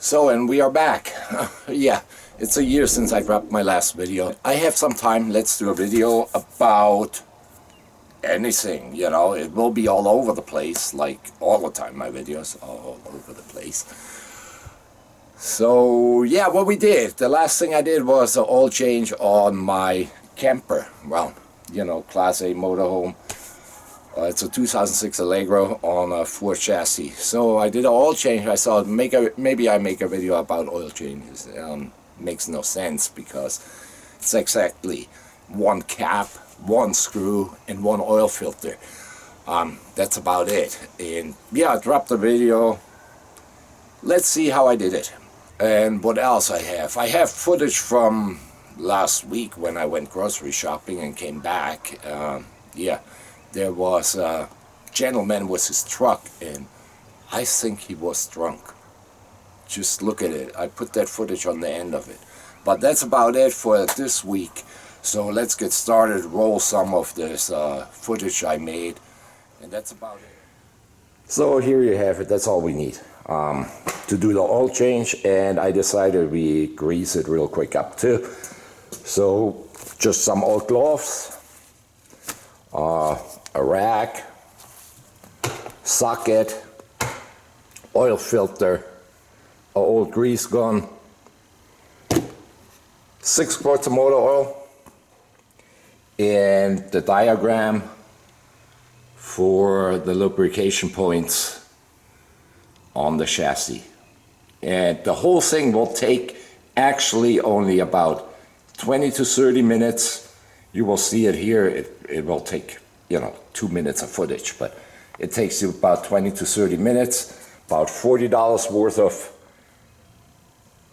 So, and we are back. Yeah, it's a year since I dropped my last video. I have some time. Let's do a video about anything, you know. It will be all over the place, like all the time. My videos are all over the place. So, yeah, what we did. The last thing I did was an oil change on my camper. Well, you know, Class A motorhome. It's a 2006 Allegro on a Ford chassis. So I did an oil change. I thought maybe I make a video about oil changes. Makes no sense because it's exactly one cap, one screw, and one oil filter. That's about it. And yeah, I dropped the video. Let's see how I did it. And what else I have? I have footage from last week when I went grocery shopping and came back. Yeah. There was a gentleman with his truck, and I think he was drunk. Just look at it. I put that footage on the end of it. But that's about it for this week. So let's get started, roll some of this footage I made, and that's about it. So here you have it. That's all we need to do the oil change, and I decided we grease it real quick up too. So just some old gloves. A rack, socket, oil filter, an old grease gun, 6 quarts of motor oil, and the diagram for the lubrication points on the chassis. And the whole thing will take actually only about 20 to 30 minutes. You will see it here. It will take, you know, 2 minutes of footage, but it takes you about 20 to 30 minutes, about $40 worth of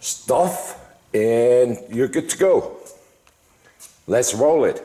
stuff, and you're good to go. Let's roll it.